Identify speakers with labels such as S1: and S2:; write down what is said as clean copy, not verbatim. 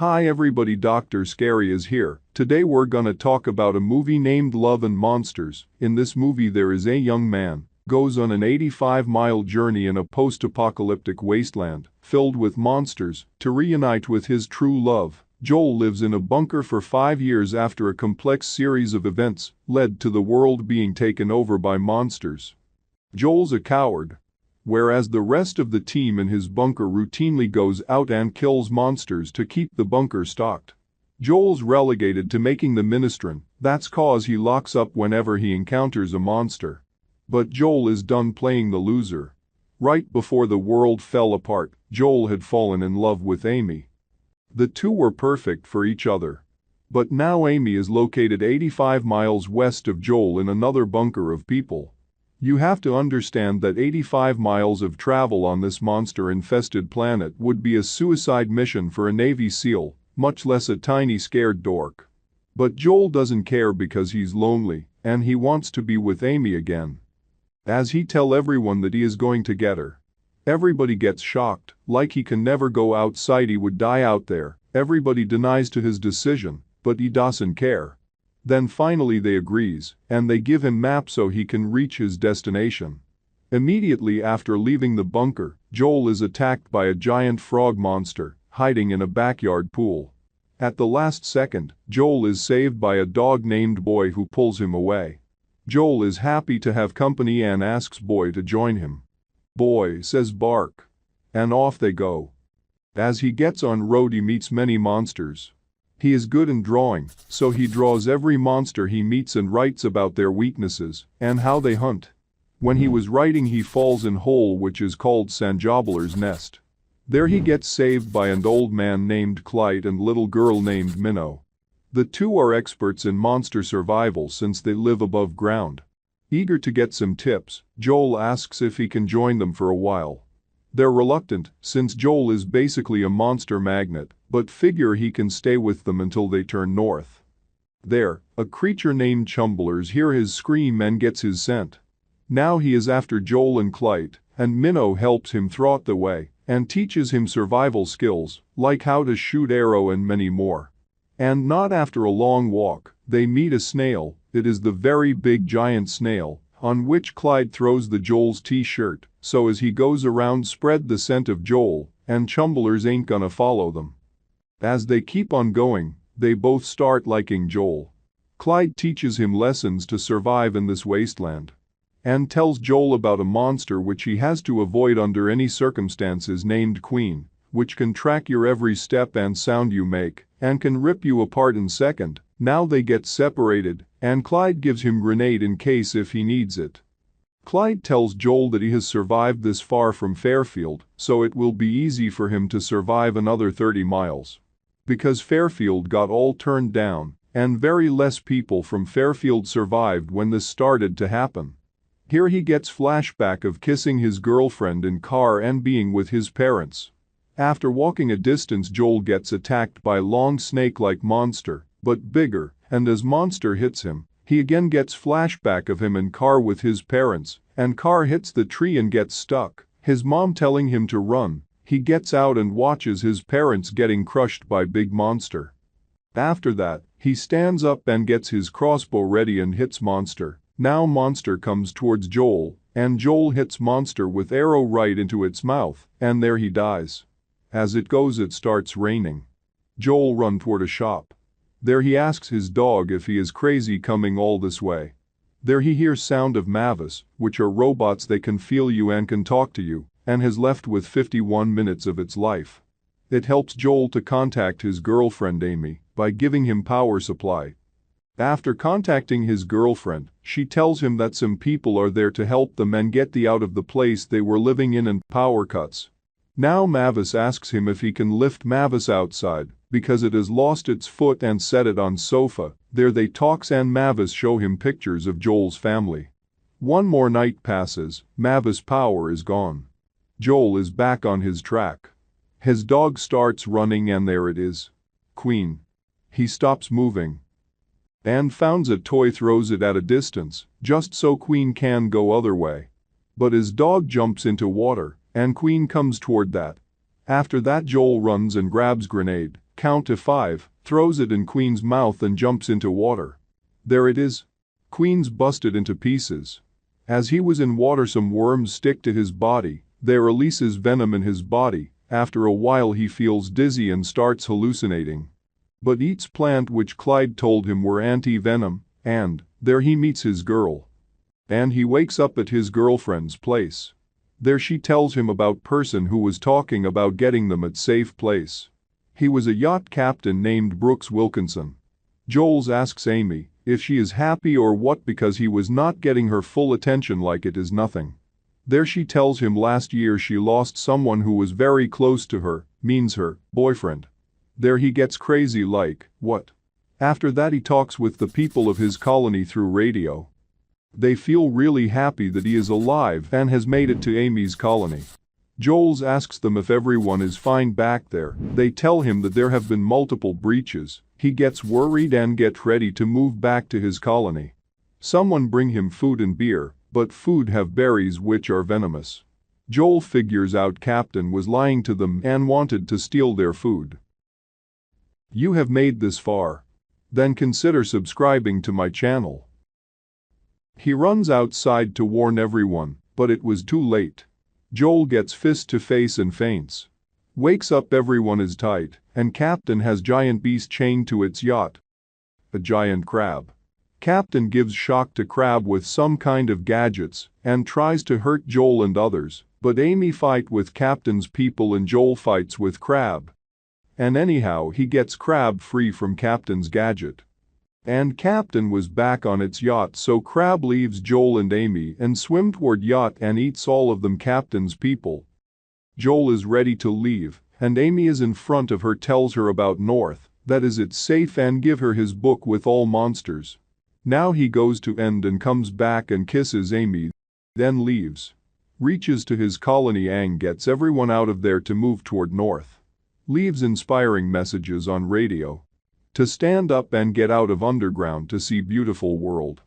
S1: Hi everybody, Dr. Scary is here. Today we're gonna talk about a movie named Love and Monsters. In this movie there is a young man goes on an 85-mile journey in a post-apocalyptic wasteland filled with monsters to reunite with his true love. Joel lives in a bunker for 5 years after a complex series of events led to the world being taken over by monsters. Joel's a coward, whereas the rest of the team in his bunker routinely goes out and kills monsters to keep the bunker stocked. Joel's relegated to making the minestrone, that's cause he locks up whenever he encounters a monster. But Joel is done playing the loser. Right before the world fell apart, Joel had fallen in love with Amy. The two were perfect for each other. But now Amy is located 85 miles west of Joel in another bunker of people. You have to understand that 85 miles of travel on this monster-infested planet would be a suicide mission for a Navy SEAL, much less a tiny scared dork. But Joel doesn't care because he's lonely, and he wants to be with Amy again. As he tells everyone that he is going to get her. Everybody gets shocked, like he can never go outside, he would die out there. Everybody denies to his decision, but he doesn't care. Then finally they agrees, and they give him map so he can reach his destination. Immediately after leaving the bunker, Joel is attacked by a giant frog monster, hiding in a backyard pool. At the last second, Joel is saved by a dog named Boy who pulls him away. Joel is happy to have company and asks Boy to join him. Boy says bark. And off they go. As he gets on road he meets many monsters. He is good in drawing, so he draws every monster he meets and writes about their weaknesses and how they hunt. When he was writing he falls in hole which is called Sanjabler's nest. There he gets saved by an old man named Clyde and little girl named Minnow. The two are experts in monster survival since they live above ground. Eager to get some tips, Joel asks if he can join them for a while. They're reluctant, since Joel is basically a monster magnet, but figure he can stay with them until they turn north. There, a creature named Chumblers hears his scream and gets his scent. Now he is after Joel and Clyde, and Minnow helps him throughout the way, and teaches him survival skills, like how to shoot arrow and many more. And not after a long walk, they meet a snail. It is the very big giant snail, on which Clyde throws the Joel's t-shirt, so as he goes around spread the scent of Joel, and Chumblers ain't gonna follow them. As they keep on going, they both start liking Joel. Clyde teaches him lessons to survive in this wasteland. And tells Joel about a monster which he has to avoid under any circumstances named Queen, which can track your every step and sound you make, and can rip you apart in second. Now they get separated, and Clyde gives him grenade in case if he needs it. Clyde tells Joel that he has survived this far from Fairfield, so it will be easy for him to survive another 30 miles. Because Fairfield got all turned down, and very less people from Fairfield survived when this started to happen. Here he gets flashback of kissing his girlfriend in car and being with his parents. After walking a distance Joel gets attacked by long snake-like monster, but bigger, and as monster hits him, he again gets flashback of him in car with his parents, and car hits the tree and gets stuck, his mom telling him to run. He gets out and watches his parents getting crushed by big monster. After that, he stands up and gets his crossbow ready and hits monster. Now monster comes towards Joel, and Joel hits monster with arrow right into its mouth, and there he dies. As it goes it starts raining. Joel run toward a shop. There he asks his dog if he is crazy coming all this way. There he hears sound of Mavis, which are robots, they can feel you and can talk to you, and has left with 51 minutes of its life. It helps Joel to contact his girlfriend Amy by giving him power supply. After contacting his girlfriend, she tells him that some people are there to help them and get the out of the place they were living in and power cuts. Now Mavis asks him if he can lift Mavis outside, because it has lost its foot, and set it on sofa. There they talks and Mavis show him pictures of Joel's family. One more night passes, Mavis' power is gone. Joel is back on his track. His dog starts running and there it is. Queen. He stops moving. And founds a toy, throws it at a distance, just so Queen can go other way. But his dog jumps into water, and Queen comes toward that. After that Joel runs and grabs grenade, count to 5, throws it in Queen's mouth and jumps into water. There it is. Queen's busted into pieces. As he was in water, some worms stick to his body. They releases venom in his body. After a while he feels dizzy and starts hallucinating. But eats plant which Clyde told him were anti-venom, and there he meets his girl. And he wakes up at his girlfriend's place. There she tells him about person who was talking about getting them at safe place. He was a yacht captain named Brooks Wilkinson. Joel asks Amy if she is happy or what because he was not getting her full attention like it is nothing. There she tells him last year she lost someone who was very close to her, means her boyfriend. There he gets crazy like, what? After that he talks with the people of his colony through radio. They feel really happy that he is alive and has made it to Amy's colony. Joel asks them if everyone is fine back there. They tell him that there have been multiple breaches. He gets worried and gets ready to move back to his colony. Someone bring him food and beer, but food have berries which are venomous. Joel figures out Captain was lying to them and wanted to steal their food. You have made this far? Then consider subscribing to my channel. He runs outside to warn everyone, but it was too late. Joel gets fist to face and faints. Wakes up, everyone is tight, and Captain has giant beast chained to its yacht. A giant crab. Captain gives shock to crab with some kind of gadgets and tries to hurt Joel and others, but Amy fight with Captain's people and Joel fights with crab. And anyhow he gets crab free from Captain's gadget. And Captain was back on its yacht, so crab leaves Joel and Amy and swim toward yacht and eats all of them Captain's people. Joel is ready to leave and Amy is in front of her, tells her about North, that is it's safe, and give her his book with all monsters. Now he goes to end and comes back and kisses Amy, then leaves. Reaches to his colony and gets everyone out of there to move toward North. Leaves inspiring messages on radio. To stand up and get out of underground to see beautiful world.